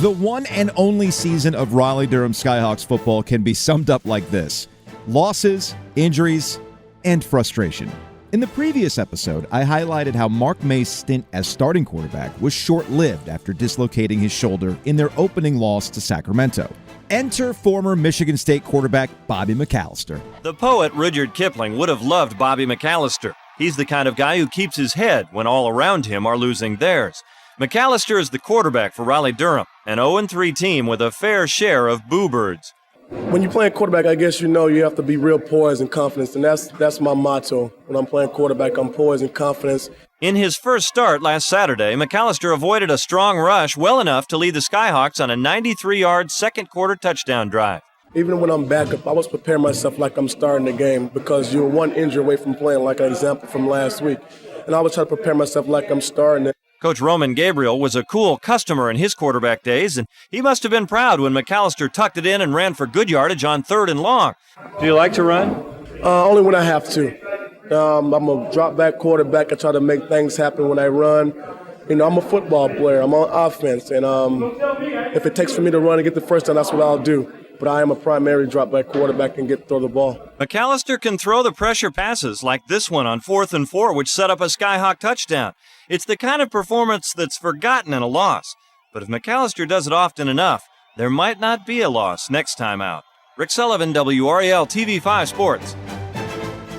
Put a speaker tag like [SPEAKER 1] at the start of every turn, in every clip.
[SPEAKER 1] The one and only season of Raleigh-Durham Skyhawks football can be summed up like this: losses, injuries, and frustration. In the previous episode, I highlighted how Mark May's stint as starting quarterback was short-lived after dislocating his shoulder in their opening loss to Sacramento. Enter former Michigan State quarterback Bobby McAllister.
[SPEAKER 2] The poet Rudyard Kipling would have loved Bobby McAllister. He's the kind of guy who keeps his head when all around him are losing theirs. McAllister is the quarterback for Raleigh-Durham, an 0-3 team with a fair share of boo birds.
[SPEAKER 3] When you're playing quarterback, I guess you know you have to be real poised and confident, and that's my motto. When I'm playing quarterback, I'm poised and confident.
[SPEAKER 2] In his first start last Saturday, McAllister avoided a strong rush well enough to lead the Skyhawks on a 93-yard second-quarter touchdown drive.
[SPEAKER 3] Even when I'm back up, I was preparing myself like I'm starting the game because you're one injury away from playing, like an example from last week. And I was trying to prepare myself like I'm starting it.
[SPEAKER 2] Coach Roman Gabriel was a cool customer in his quarterback days, and he must have been proud when McAllister tucked it in and ran for good yardage on 3rd and long. Do you like to run?
[SPEAKER 3] Only when I have to. I'm a drop-back quarterback. I try to make things happen when I run. You know, I'm a football player. I'm on offense, and if it takes for me to run and get the first down, that's what I'll do. But I am a primary drop-back quarterback and throw the ball.
[SPEAKER 2] McAllister can throw the pressure passes like this one on 4th and 4, which set up a Skyhawk touchdown. It's the kind of performance that's forgotten in a loss. But if McAllister does it often enough, there might not be a loss next time out. Rick Sullivan, WRAL TV5 Sports.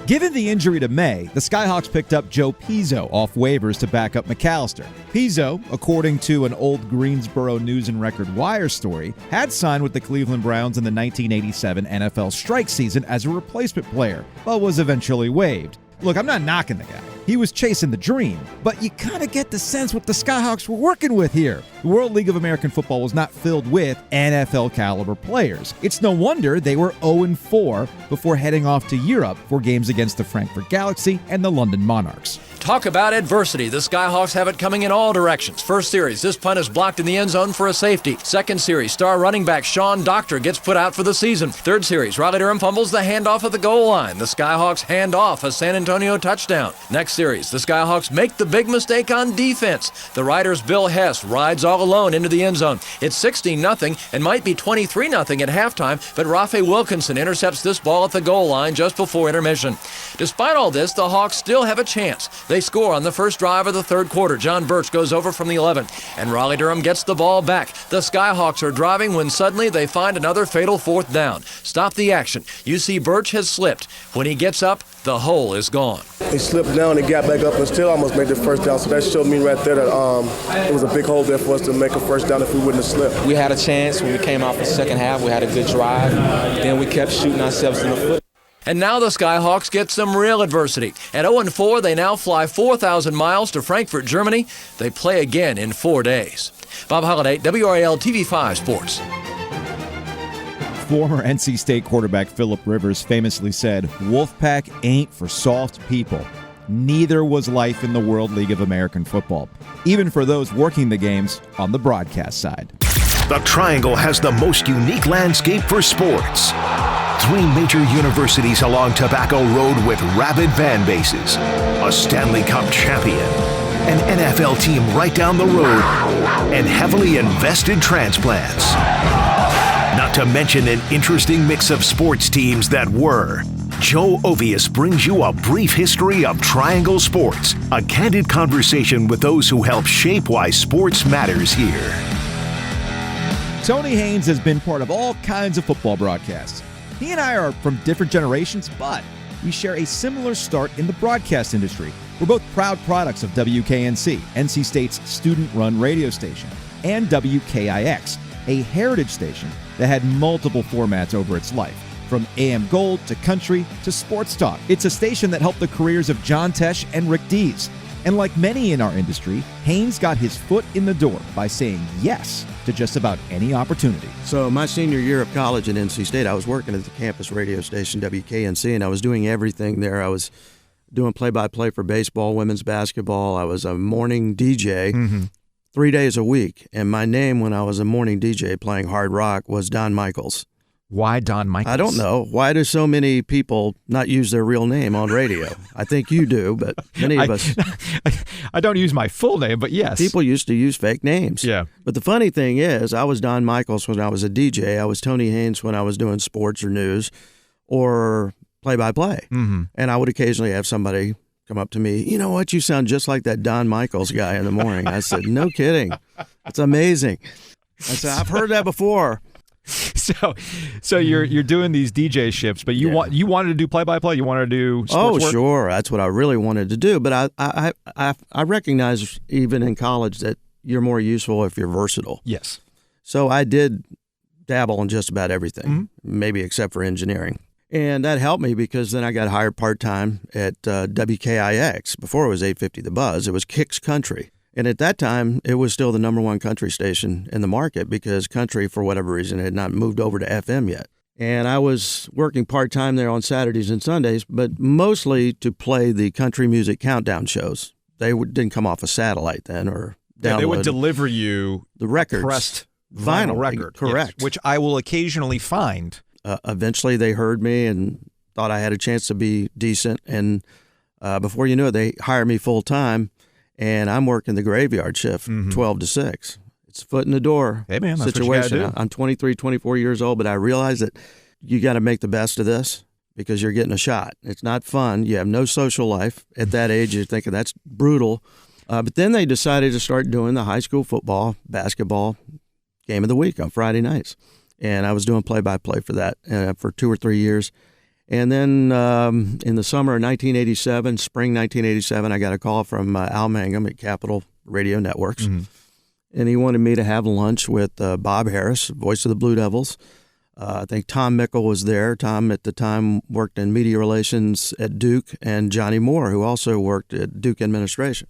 [SPEAKER 1] Given the injury to May, the Skyhawks picked up Joe Pizzo off waivers to back up McAllister. Pizzo, according to an old Greensboro News and Record Wire story, had signed with the Cleveland Browns in the 1987 NFL strike season as a replacement player, but was eventually waived. Look, I'm not knocking the guy. He was chasing the dream, but you kind of get the sense what the Skyhawks were working with here. The World League of American Football was not filled with NFL-caliber players. It's no wonder they were 0-4 before heading off to Europe for games against the Frankfurt Galaxy and the London Monarchs.
[SPEAKER 4] Talk about adversity. The Skyhawks have it coming in all directions. First series, this punt is blocked in the end zone for a safety. Second series, star running back Sean Doctor gets put out for the season. Third series, Raleigh-Durham fumbles the handoff at the goal line. The Skyhawks hand off a San Antonio touchdown. Next series, the Skyhawks make the big mistake on defense. The Riders' Bill Hess rides all alone into the end zone. It's 16-0 and might be 23-0 at halftime, but Rafe Wilkinson intercepts this ball at the goal line just before intermission. Despite all this, the Hawks still have a chance. They score on the first drive of the third quarter. John Birch goes over from the 11, and Raleigh-Durham gets the ball back. The Skyhawks are driving when suddenly they find another fatal fourth down. Stop the action. You see Birch has slipped. When he gets up, the hole is gone.
[SPEAKER 3] He slipped down and got back up and still almost made the first down. So that showed me right there that it was a big hole there for us to make a first down if we wouldn't have slipped.
[SPEAKER 5] We had a chance when we came out for the second half. We had a good drive. Then we kept shooting ourselves in the foot.
[SPEAKER 4] And now the Skyhawks get some real adversity. At 0-4, they now fly 4,000 miles to Frankfurt, Germany. They play again in 4 days. Bob Holliday, WRAL TV5 Sports.
[SPEAKER 1] Former NC State quarterback Phillip Rivers famously said, "Wolfpack ain't for soft people." Neither was life in the World League of American Football, even for those working the games on the broadcast side.
[SPEAKER 6] The Triangle has the most unique landscape for sports. 3 major universities along Tobacco Road with rabid fan bases, a Stanley Cup champion, an NFL team right down the road, and heavily invested transplants. Not to mention an interesting mix of sports teams that were. Joe Ovies brings you a brief history of Triangle sports, a candid conversation with those who help shape why sports matters here.
[SPEAKER 1] Tony Haynes has been part of all kinds of football broadcasts. He and I are from different generations, but we share a similar start in the broadcast industry. We're both proud products of WKNC, NC State's student-run radio station, and WKIX, a heritage station that had multiple formats over its life, from AM Gold to country to sports talk. It's a station that helped the careers of John Tesh and Rick Dees. And like many in our industry, Haynes got his foot in the door by saying yes to just about any opportunity.
[SPEAKER 7] So my senior year of college at NC State, I was working at the campus radio station WKNC, and I was doing everything there. I was doing play-by-play for baseball, women's basketball. I was a morning DJ 3 days a week, and my name when I was a morning DJ playing hard rock was Don Michaels.
[SPEAKER 1] Why Don Michaels?
[SPEAKER 7] I don't know. Why do so many people not use their real name on radio? I think you do, but many of us.
[SPEAKER 1] I don't use my full name, but yes.
[SPEAKER 7] People used to use fake names.
[SPEAKER 1] Yeah.
[SPEAKER 7] But the funny thing is, I was Don Michaels when I was a DJ. I was Tony Haynes when I was doing sports or news or play-by-play.
[SPEAKER 1] Mm-hmm.
[SPEAKER 7] And I would occasionally have somebody come up to me, you know what, you sound just like that Don Michaels guy in the morning. I said, no kidding. That's amazing. I said, I've heard that before.
[SPEAKER 1] So you're doing these DJ shifts, but you wanted to do play-by-play? You wanted to do sports work?
[SPEAKER 7] Sure. That's what I really wanted to do. But I recognize even in college that you're more useful if you're versatile.
[SPEAKER 1] Yes.
[SPEAKER 7] So I did dabble in just about everything, maybe except for engineering. And that helped me because then I got hired part-time at WKIX. Before it was 850 The Buzz, it was Kicks Country. And at that time, it was still the number one country station in the market because country, for whatever reason, had not moved over to FM yet. And I was working part-time there on Saturdays and Sundays, but mostly to play the country music countdown shows. They didn't come off a satellite then or download.
[SPEAKER 1] Yeah, they would deliver you
[SPEAKER 7] the records,
[SPEAKER 1] pressed vinyl record.
[SPEAKER 7] Correct.
[SPEAKER 1] Yes, which I will occasionally find.
[SPEAKER 7] Eventually, they heard me and thought I had a chance to be decent. And before you knew it, they hired me full-time. And I'm working the graveyard shift, 12 to 6. It's a foot in the door
[SPEAKER 1] situation. That's
[SPEAKER 7] situation.
[SPEAKER 1] what you gotta do.
[SPEAKER 7] I'm 23, 24 years old, but I realize that you got to make the best of this because you're getting a shot. It's not fun. You have no social life. At that age, you're thinking that's brutal. But then they decided to start doing the high school football, basketball game of the week on Friday nights. And I was doing play-by-play for that for 2 or 3 years. And then in the summer of 1987, spring 1987, I got a call from Al Mangum at Capital Radio Networks. And he wanted me to have lunch with Bob Harris, voice of the Blue Devils. I think Tom Mickle was there. Tom at the time worked in media relations at Duke, and Johnny Moore, who also worked at Duke administration.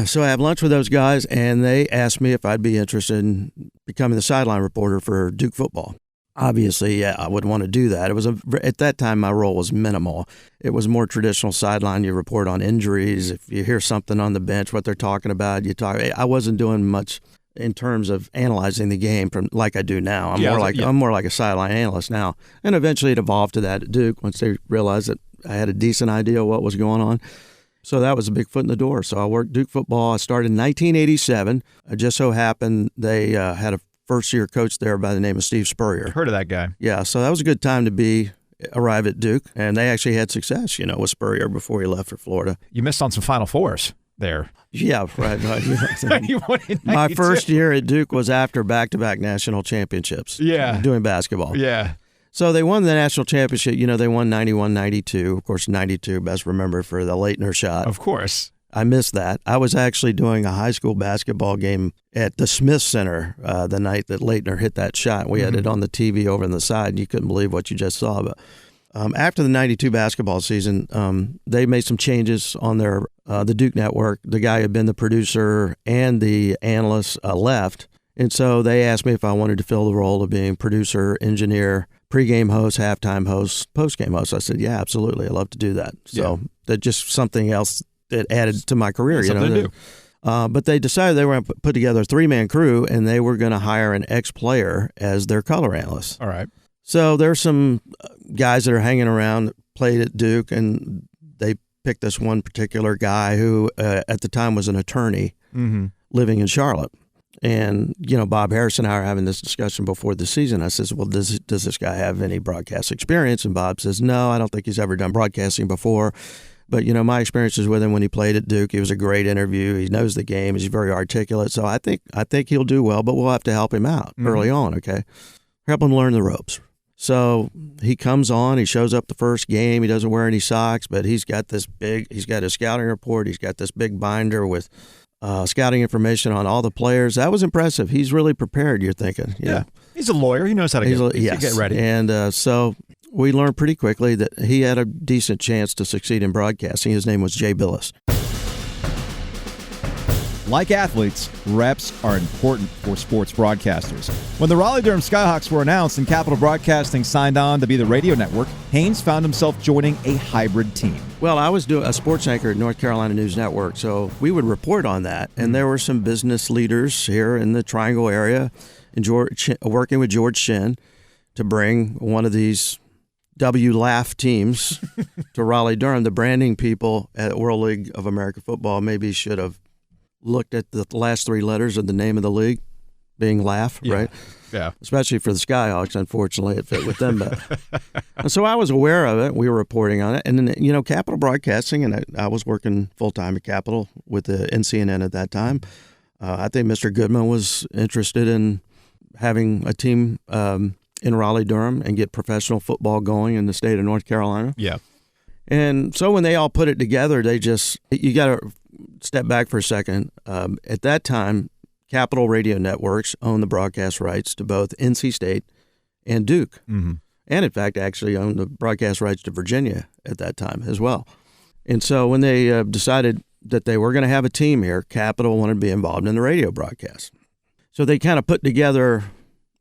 [SPEAKER 7] So I have lunch with those guys, and they asked me if I'd be interested in becoming the sideline reporter for Duke football. Obviously, yeah, I would want to do that. It was at that time, my role was minimal. It was more traditional sideline. You report on injuries. If you hear something on the bench, what they're talking about, you talk. I wasn't doing much in terms of analyzing the game from like I do now. I'm more like a sideline analyst now. And eventually, it evolved to that at Duke once they realized that I had a decent idea of what was going on. So that was a big foot in the door. So I worked Duke football. I started in 1987. It just so happened they had a first-year coach there by the name of Steve Spurrier.
[SPEAKER 1] Heard of that guy.
[SPEAKER 7] Yeah, so that was a good time to arrive at Duke, and they actually had success, with Spurrier before he left for Florida.
[SPEAKER 1] You missed on some Final Fours there.
[SPEAKER 7] Yeah, right. My first year at Duke was after back-to-back national championships.
[SPEAKER 1] Yeah.
[SPEAKER 7] Doing basketball.
[SPEAKER 1] Yeah.
[SPEAKER 7] So they won the national championship. They won 91-92. Of course, 92, best remembered for the Leitner shot.
[SPEAKER 1] Of course.
[SPEAKER 7] I missed that. I was actually doing a high school basketball game at the Smith Center the night that Leitner hit that shot. We had it on the TV over on the side, and you couldn't believe what you just saw. But after the 92 basketball season, they made some changes on the Duke network. The guy who had been the producer and the analyst left, and so they asked me if I wanted to fill the role of being producer, engineer, pregame host, halftime host, postgame host. I said, yeah, absolutely. I'd love to do that. So that's just something else that added to my career.
[SPEAKER 1] Something to do.
[SPEAKER 7] But they decided they were going to put together a 3-man crew, and they were going to hire an ex-player as their color analyst.
[SPEAKER 1] All right.
[SPEAKER 7] So there's some guys that are hanging around that played at Duke, and they picked this one particular guy who at the time was an attorney living in Charlotte. And, Bob Harris and I are having this discussion before the season. I says, well, does this guy have any broadcast experience? And Bob says, no, I don't think he's ever done broadcasting before. But, my experiences with him when he played at Duke, he was a great interview. He knows the game. He's very articulate. So I think he'll do well, but we'll have to help him out early on, okay? Help him learn the ropes. So he comes on. He shows up the first game. He doesn't wear any socks, but he's got his scouting report. He's got this big binder with scouting information on all the players. That was impressive. He's really prepared, you're thinking.
[SPEAKER 1] Yeah. He's a lawyer. He knows how to get ready.
[SPEAKER 7] And so we learned pretty quickly that he had a decent chance to succeed in broadcasting. His name was Jay Billis.
[SPEAKER 1] Like athletes, reps are important for sports broadcasters. When the Raleigh-Durham Skyhawks were announced and Capital Broadcasting signed on to be the radio network, Haynes found himself joining a hybrid team.
[SPEAKER 7] Well, I was doing a sports anchor at North Carolina News Network, so we would report on that. And there were some business leaders here in the Triangle area, and working with George Shin, to bring one of these WLAF teams to Raleigh-Durham. The branding people at World League of America Football maybe should have looked at the last three letters of the name of the league, being LAF, right?
[SPEAKER 1] Yeah.
[SPEAKER 7] Especially for the Skyhawks, unfortunately, it fit with them better. And so I was aware of it. We were reporting on it. And then, you know, Capital Broadcasting, and I was working full-time at Capital with the NCNN at that time. I think Mr. Goodman was interested in having a team in Raleigh-Durham and get professional football going in the state of North Carolina.
[SPEAKER 1] Yeah.
[SPEAKER 7] And so when they all put it together, you got to step back for a second. At that time, Capital Radio Networks owned the broadcast rights to both NC State and Duke. Mm-hmm. And, in fact, actually owned the broadcast rights to Virginia at that time as well. And so when they decided that they were going to have a team here, Capital wanted to be involved in the radio broadcast. So they kind of put together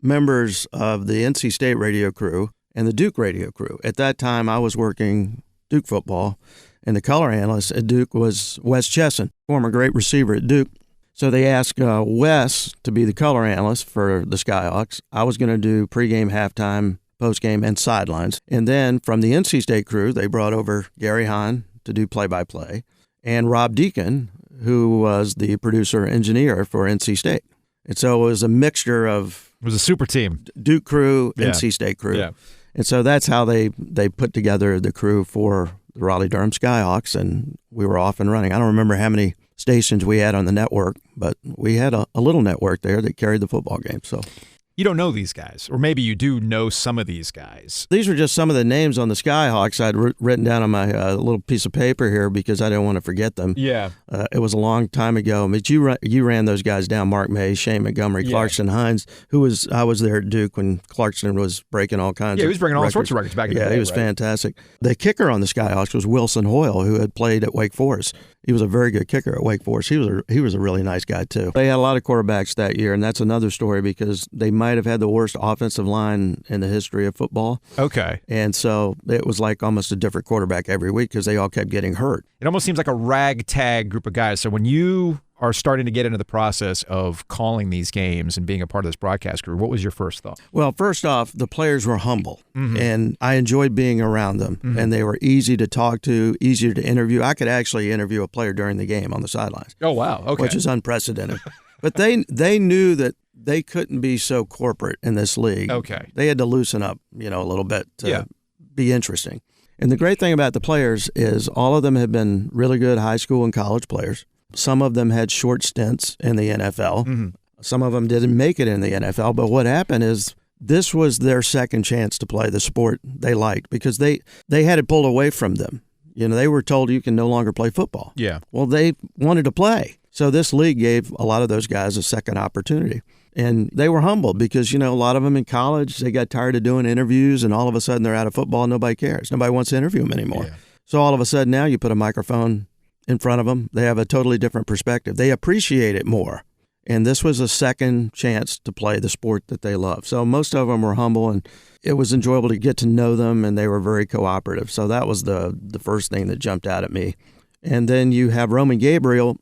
[SPEAKER 7] members of the NC State radio crew and the Duke radio crew. At that time, I was working Duke football, and the color analyst at Duke was Wes Chesson, former great receiver at Duke. So they asked Wes to be the color analyst for the Skyhawks. I was going to do pregame, halftime, postgame, and sidelines. And then from the NC State crew, they brought over Gary Hahn to do play-by-play, and Rob Deacon, who was the producer-engineer for NC State. And so it was a mixture of...
[SPEAKER 1] It was a super team.
[SPEAKER 7] Duke crew, NC State crew.
[SPEAKER 1] Yeah.
[SPEAKER 7] And so that's how they put together the crew for the Raleigh-Durham Skyhawks, and we were off and running. I don't remember how many stations we had on the network, but we had a little network there that carried the football game. So
[SPEAKER 1] You don't know these guys, or maybe you do know some of these guys.
[SPEAKER 7] These were just some of the names on the Skyhawks I'd written down on my little piece of paper here because I didn't want to forget them.
[SPEAKER 1] Yeah.
[SPEAKER 7] It was a long time ago. But you ran those guys down, Mark May, Shane Montgomery, Clarkson Hines, I was there at Duke when Clarkson was breaking all kinds of
[SPEAKER 1] he was bringing all
[SPEAKER 7] records.
[SPEAKER 1] sorts of records back in the day.
[SPEAKER 7] Yeah, he was
[SPEAKER 1] right?
[SPEAKER 7] fantastic. The kicker on the Skyhawks was Wilson Hoyle, who had played at Wake Forest. He was a very good kicker at Wake Forest. He was a really nice guy, too. They had a lot of quarterbacks that year, and that's another story because they might have had the worst offensive line in the history of football.
[SPEAKER 1] Okay.
[SPEAKER 7] And so it was like almost a different quarterback every week because they all kept getting hurt.
[SPEAKER 1] It almost seems like a ragtag group of guys. So when you are starting to get into the process of calling these games and being a part of this broadcast crew, what was your first thought?
[SPEAKER 7] Well, first off, the players were humble, and I enjoyed being around them, and they were easy to talk to, easier to interview. I could actually interview a player during the game on the sidelines.
[SPEAKER 1] Oh, wow. Okay.
[SPEAKER 7] Which is unprecedented. But they knew that they couldn't be so corporate in this league.
[SPEAKER 1] Okay.
[SPEAKER 7] They had to loosen up, a little bit to be interesting. And the great thing about the players is all of them have been really good high school and college players. Some of them had short stints in the NFL. Some of them didn't make it in the NFL. But what happened is this was their second chance to play the sport they liked because they had it pulled away from them. They were told you can no longer play football.
[SPEAKER 1] Yeah.
[SPEAKER 7] Well, they wanted to play. So this league gave a lot of those guys a second opportunity. And they were humbled because, a lot of them in college, they got tired of doing interviews and all of a sudden they're out of football and nobody cares. Nobody wants to interview them anymore. Yeah. So all of a sudden now you put a microphone in front of them. They have a totally different perspective. They appreciate it more. And this was a second chance to play the sport that they love. So most of them were humble and it was enjoyable to get to know them and they were very cooperative. So that was the first thing that jumped out at me. And then you have Roman Gabriel.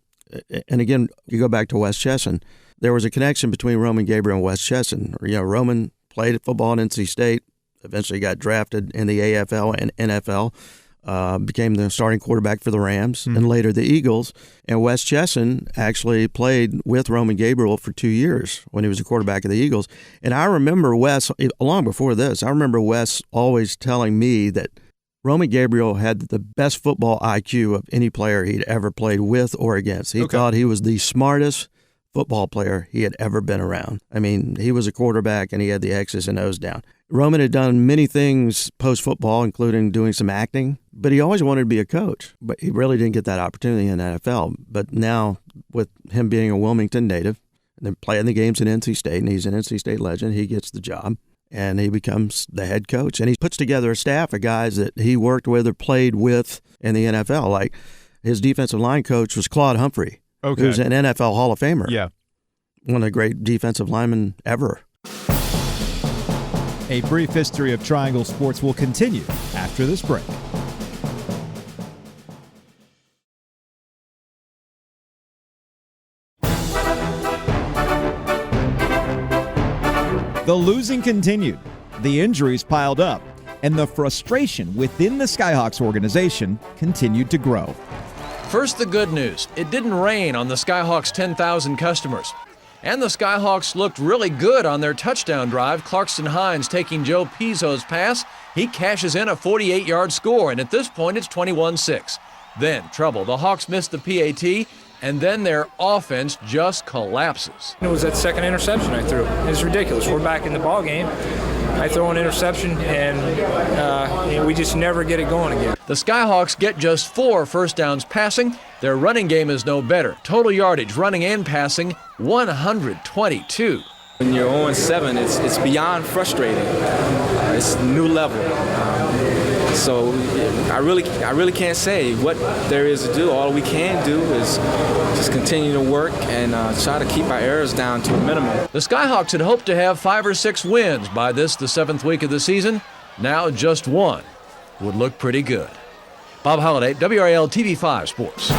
[SPEAKER 7] And again, you go back to Wes Chesson. There was a connection between Roman Gabriel and Wes Chesson. Roman played football at NC State, eventually got drafted in the AFL and NFL, became the starting quarterback for the Rams and later the Eagles. And Wes Chesson actually played with Roman Gabriel for 2 years when he was a quarterback of the Eagles. And I remember Wes, long before this, Wes always telling me that Roman Gabriel had the best football IQ of any player he'd ever played with or against. He thought he was the smartest football player he had ever been around. I mean, he was a quarterback and he had the X's and O's down. Roman had done many things post-football, including doing some acting, but he always wanted to be a coach. But he really didn't get that opportunity in the NFL. But now, with him being a Wilmington native and then playing the games in NC State, and he's an NC State legend, he gets the job. And he becomes the head coach. And he puts together a staff of guys that he worked with or played with in the NFL. Like his defensive line coach was Claude Humphrey, who's an NFL Hall of Famer.
[SPEAKER 1] Yeah.
[SPEAKER 7] One of the great defensive linemen ever.
[SPEAKER 1] A brief history of Triangle Sports will continue after this break. The losing continued. the injuries piled up, and the frustration within the Skyhawks organization continued to grow.
[SPEAKER 4] First, the good news. It didn't rain on the Skyhawks' 10,000 customers. And the Skyhawks looked really good on their touchdown drive. Clarkston Haynes taking Joe Pizzo's pass. He cashes in a 48-yard score, and at this point it's 21-6. Then trouble. The Hawks missed the PAT, and then their offense just collapses.
[SPEAKER 8] It was that second interception I threw. It's ridiculous. We're back in the ball game. I throw an interception, and we just never get it going again.
[SPEAKER 4] The Skyhawks get just 4 first downs passing. Their running game is no better. Total yardage, running and passing, 122.
[SPEAKER 5] When you're 0-7, it's beyond frustrating. It's a new level. So I really can't say what there is to do. All we can do is just continue to work and try to keep our errors down to a minimum.
[SPEAKER 4] The Skyhawks had hoped to have 5 or 6 wins by this, the 7th week of the season. Now just 1 would look pretty good. Bob Holliday, WRAL TV5 Sports.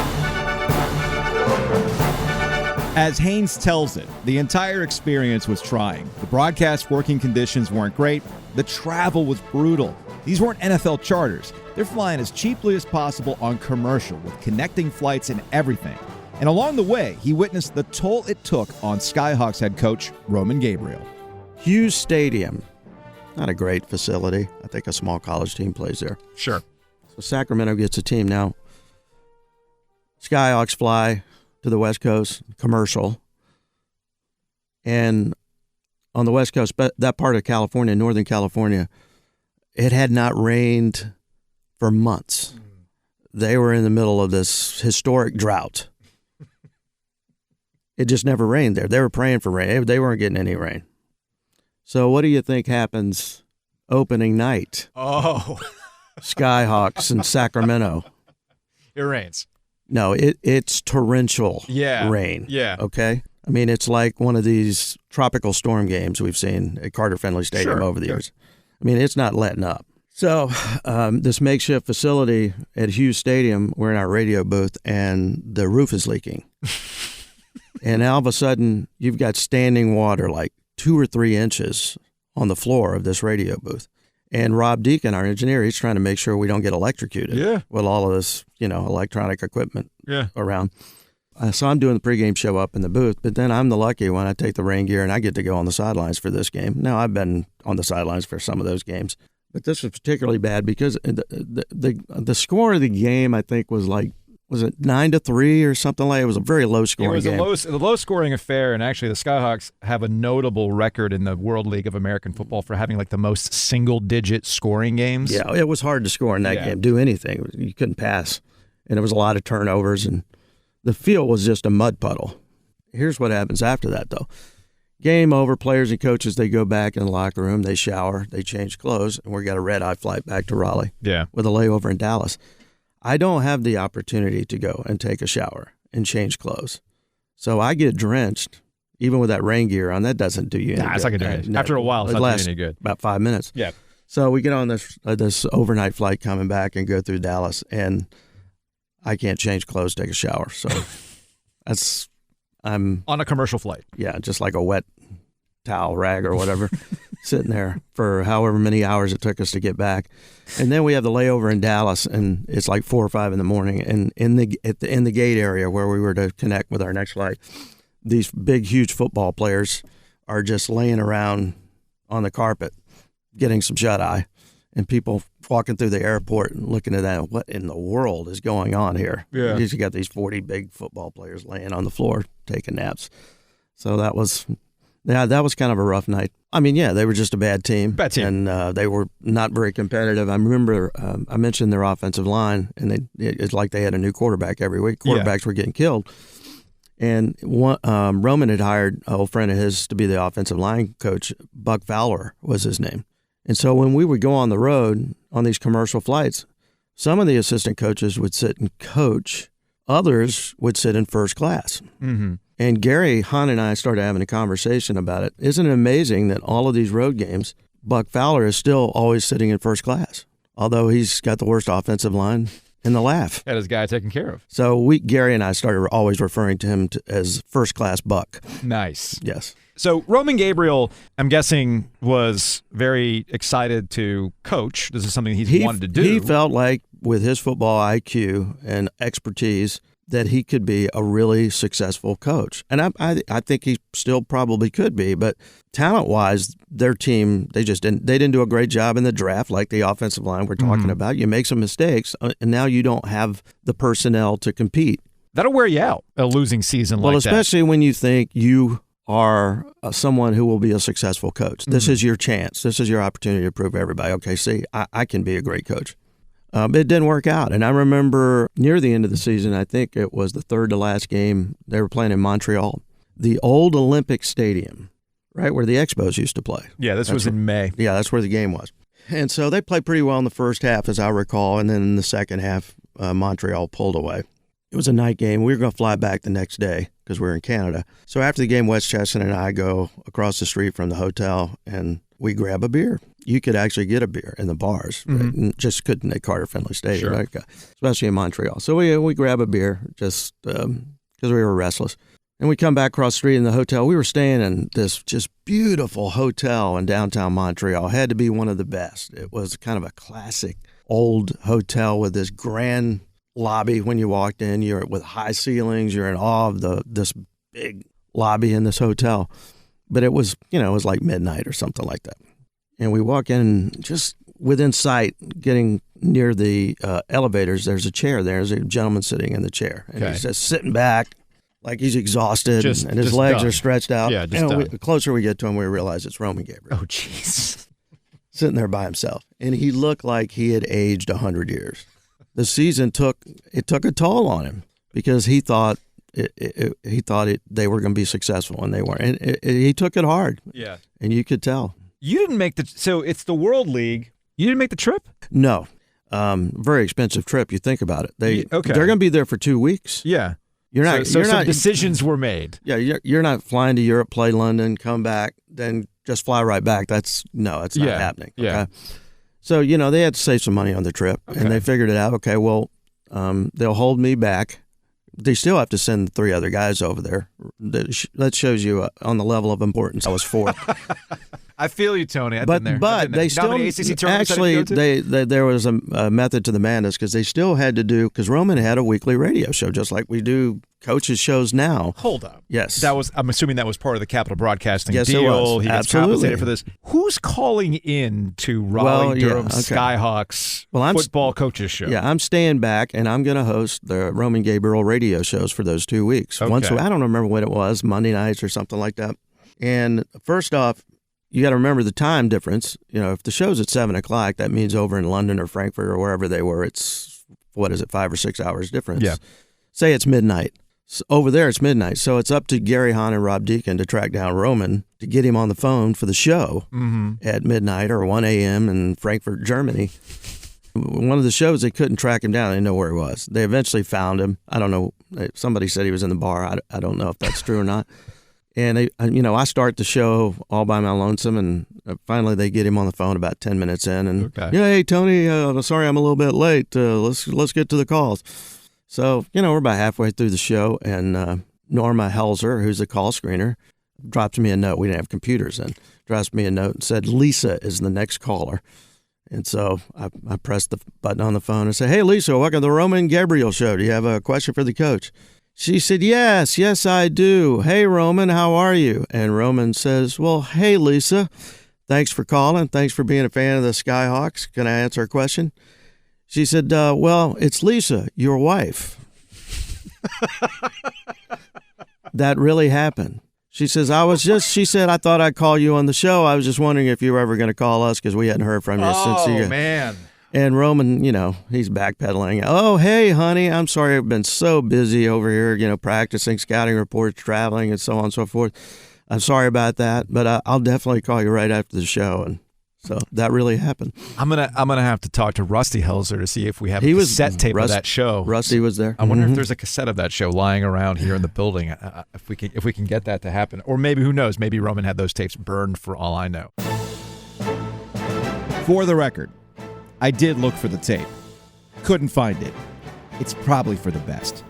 [SPEAKER 1] As Haynes tells it, the entire experience was trying. The broadcast working conditions weren't great. The travel was brutal. These weren't NFL charters. They're flying as cheaply as possible on commercial with connecting flights and everything. And along the way, he witnessed the toll it took on Skyhawks head coach Roman Gabriel.
[SPEAKER 7] Hughes Stadium, not a great facility. I think a small college team plays there.
[SPEAKER 1] Sure.
[SPEAKER 7] So Sacramento gets a team now. Skyhawks fly to the West Coast, commercial. And on the West Coast, that part of California, Northern California, it had not rained for months. They were in the middle of this historic drought. It just never rained there. They were praying for rain. They weren't getting any rain. So what do you think happens opening night?
[SPEAKER 9] Oh.
[SPEAKER 7] Skyhawks in Sacramento.
[SPEAKER 9] It rains.
[SPEAKER 7] No, it's torrential rain.
[SPEAKER 9] Yeah.
[SPEAKER 7] Okay? I mean, it's like one of these tropical storm games we've seen at Carter Finley Stadium over the years. I mean, it's not letting up. So this makeshift facility at Hughes Stadium, we're in our radio booth, and the roof is leaking. And all of a sudden, you've got standing water like 2 or 3 inches on the floor of this radio booth. And Rob Deacon, our engineer, he's trying to make sure we don't get electrocuted with all of this, electronic equipment around. So I'm doing the pregame show up in the booth, but then I'm the lucky one. I take the rain gear and I get to go on the sidelines for this game. Now, I've been on the sidelines for some of those games, but this was particularly bad because the score of the game, I think, was it 9-3 or something like? It was a very low scoring game.
[SPEAKER 9] It was a low scoring affair, and actually the Skyhawks have a notable record in the World League of American Football for having like the most single-digit scoring games.
[SPEAKER 7] Yeah, it was hard to score in that game. Do anything, you couldn't pass, and there was a lot of turnovers, and the field was just a mud puddle. Here's what happens after that, though. Game over, players and coaches, they go back in the locker room, they shower, they change clothes, and we got a red-eye flight back to Raleigh with a layover in Dallas. I don't have the opportunity to go and take a shower and change clothes. So I get drenched, even with that rain gear on. That doesn't do you any good.
[SPEAKER 9] It's not going to do it. After a while, it's not doing any good.
[SPEAKER 7] About 5 minutes.
[SPEAKER 9] Yeah.
[SPEAKER 7] So we get on this overnight flight coming back and go through Dallas, and I can't change clothes, take a shower. So I'm
[SPEAKER 9] on a commercial flight.
[SPEAKER 7] Yeah, just like a wet towel rag or whatever, sitting there for however many hours it took us to get back. And then we have the layover in Dallas, and it's like 4 or 5 in the morning. And in the gate area where we were to connect with our next flight, these big, huge football players are just laying around on the carpet getting some shut-eye, and people walking through the airport and looking at that, what in the world is going on here?
[SPEAKER 9] Yeah.
[SPEAKER 7] You got these 40 big football players laying on the floor taking naps. So that was kind of a rough night. I mean, they were just a bad team. And they were not very competitive. I remember I mentioned their offensive line, and it's like they had a new quarterback every week. Quarterbacks were getting killed. And Roman had hired an old friend of his to be the offensive line coach. Buck Fowler was his name. And so when we would go on the road on these commercial flights, some of the assistant coaches would sit and coach. Others would sit in first class.
[SPEAKER 9] Mm-hmm.
[SPEAKER 7] And Gary Hunt and I started having a conversation about it. Isn't it amazing that all of these road games, Buck Fowler is still always sitting in first class, although he's got the worst offensive line in the laugh.
[SPEAKER 9] Had his guy taken care of.
[SPEAKER 7] So Gary and I started always referring to him as first class Buck.
[SPEAKER 9] Nice.
[SPEAKER 7] Yes.
[SPEAKER 9] So Roman Gabriel, I'm guessing, was very excited to coach. This is something he wanted to do.
[SPEAKER 7] He felt like with his football IQ and expertise that he could be a really successful coach. And I think he still probably could be, but talent-wise, their team, they didn't do a great job in the draft, like the offensive line we're talking about. You make some mistakes, and now you don't have the personnel to compete.
[SPEAKER 9] That'll wear you out, a losing season like that.
[SPEAKER 7] Well, especially when you think you are someone who will be a successful coach. This is your chance. This is your opportunity to prove to everybody, okay, see, I can be a great coach. It didn't work out. And I remember near the end of the season, I think it was the third to last game, they were playing in Montreal, the old Olympic Stadium, right, where the Expos used to play.
[SPEAKER 9] Yeah, this was in May.
[SPEAKER 7] Yeah, that's where the game was. And so they played pretty well in the first half, as I recall, and then in the second half, Montreal pulled away. It was a night game. We were going to fly back the next day because we were in Canada. So after the game, Wes Chesson and I go across the street from the hotel, and we grab a beer. You could actually get a beer in the bars. Right? Just couldn't at Carter Finley Stadium, right? Especially in Montreal. So we grab a beer just because we were restless. And we come back across the street in the hotel. We were staying in this just beautiful hotel in downtown Montreal. Had to be one of the best. It was kind of a classic old hotel with this grand lobby. When you walked in, you're with high ceilings. You're in awe of this big lobby in this hotel. But it was, it was like midnight or something like that. And we walk in, just within sight, getting near the elevators, there's a chair there. There's a gentleman sitting in the chair. And he's just sitting back like he's exhausted, and his legs are stretched out.
[SPEAKER 9] Yeah,
[SPEAKER 7] the closer we get to him, we realize it's Roman Gabriel.
[SPEAKER 9] Oh, jeez.
[SPEAKER 7] Sitting there by himself. And he looked like he had aged 100 years. The season took a toll on him because he thought they were going to be successful, and they weren't. And he took it hard. Yeah. And you could tell.
[SPEAKER 9] You didn't make so it's the World League. You didn't make the trip?
[SPEAKER 7] No. Very expensive trip. You think about it. They're going to be there for 2 weeks.
[SPEAKER 9] Yeah.
[SPEAKER 7] You're not.
[SPEAKER 9] So some decisions were made.
[SPEAKER 7] Yeah. You're not flying to Europe, play London, come back, then just fly right back. That's not happening. Okay?
[SPEAKER 9] Yeah.
[SPEAKER 7] So they had to save some money on the trip, and they figured it out. Okay, well, they'll hold me back. They still have to send 3 other guys over there. That shows you on the level of importance I was for.
[SPEAKER 9] I feel you, Tony. I've been there.
[SPEAKER 7] But they still actually there was a method to the madness because they still had to do, because Roman had a weekly radio show just like we do coaches shows now.
[SPEAKER 9] Hold up.
[SPEAKER 7] Yes.
[SPEAKER 9] I'm assuming that was part of the Capital Broadcasting
[SPEAKER 7] deal.
[SPEAKER 9] It was. He gets
[SPEAKER 7] Absolutely.
[SPEAKER 9] compensated for this. Who's calling in to Raleigh-Durham Skyhawks football coaches show?
[SPEAKER 7] Yeah, I'm staying back, and I'm going to host the Roman Gabriel radio shows for those 2 weeks.
[SPEAKER 9] Okay.
[SPEAKER 7] I don't remember what it was, Monday nights or something like that. And first off, you got to remember the time difference. If the show's at 7 o'clock, that means over in London or Frankfurt or wherever they were, it's 5 or 6 hours difference.
[SPEAKER 9] Yeah.
[SPEAKER 7] Say it's midnight. So over there, it's midnight. So it's up to Gary Hahn and Rob Deacon to track down Roman to get him on the phone for the show at midnight or 1 a.m. in Frankfurt, Germany. One of the shows, they couldn't track him down. They didn't know where he was. They eventually found him. I don't know. Somebody said he was in the bar. I don't know if that's true or not. And I start the show all by my lonesome, and finally they get him on the phone about 10 minutes in, and hey Tony, sorry I'm a little bit late. Let's get to the calls. So we're about halfway through the show, and Norma Helzer, who's the call screener, drops me a note. We didn't have computers then. Drops me a note and said Lisa is the next caller. And so I pressed the button on the phone and said, hey Lisa, welcome to the Roman Gabriel show. Do you have a question for the coach? She said, yes, I do. Hey, Roman, how are you? And Roman says, well, hey, Lisa, thanks for calling. Thanks for being a fan of the Skyhawks. Can I answer a question? She said, well, it's Lisa, your wife. That really happened. She says, she said, I thought I'd call you on the show. I was just wondering if you were ever going to call us because we hadn't heard from you since you.
[SPEAKER 9] Oh, man.
[SPEAKER 7] And Roman, he's backpedaling. Oh, hey, honey, I'm sorry I've been so busy over here, practicing, scouting reports, traveling, and so on and so forth. I'm sorry about that, but I'll definitely call you right after the show. And so that really happened.
[SPEAKER 9] I'm gonna have to talk to Rusty Helzer to see if we have a cassette tape of that show.
[SPEAKER 7] Rusty was there.
[SPEAKER 9] I wonder if there's a cassette of that show lying around here in the building. If we can get that to happen, or maybe, who knows? Maybe Roman had those tapes burned for all I know.
[SPEAKER 1] For the record, I did look for the tape. Couldn't find it. It's probably for the best.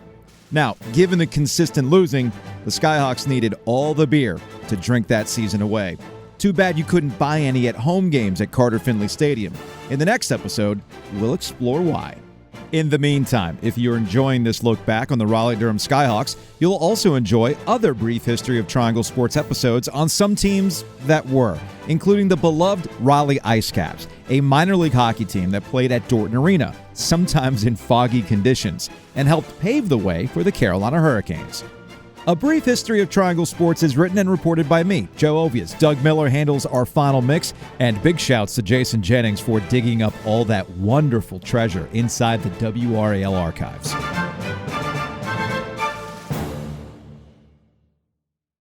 [SPEAKER 1] Now, given the consistent losing, the Skyhawks needed all the beer to drink that season away. Too bad you couldn't buy any at home games at Carter Finley Stadium. In the next episode, we'll explore why. In the meantime, if you're enjoying this look back on the Raleigh-Durham Skyhawks, you'll also enjoy other brief history of Triangle Sports episodes on some teams that were, including the beloved Raleigh Ice Caps, a minor league hockey team that played at Dorton Arena, sometimes in foggy conditions, and helped pave the way for the Carolina Hurricanes. A Brief History of Triangle Sports is written and reported by me, Joe Ovies. Doug Miller handles our final mix, and big shouts to Jason Jennings for digging up all that wonderful treasure inside the WRAL archives.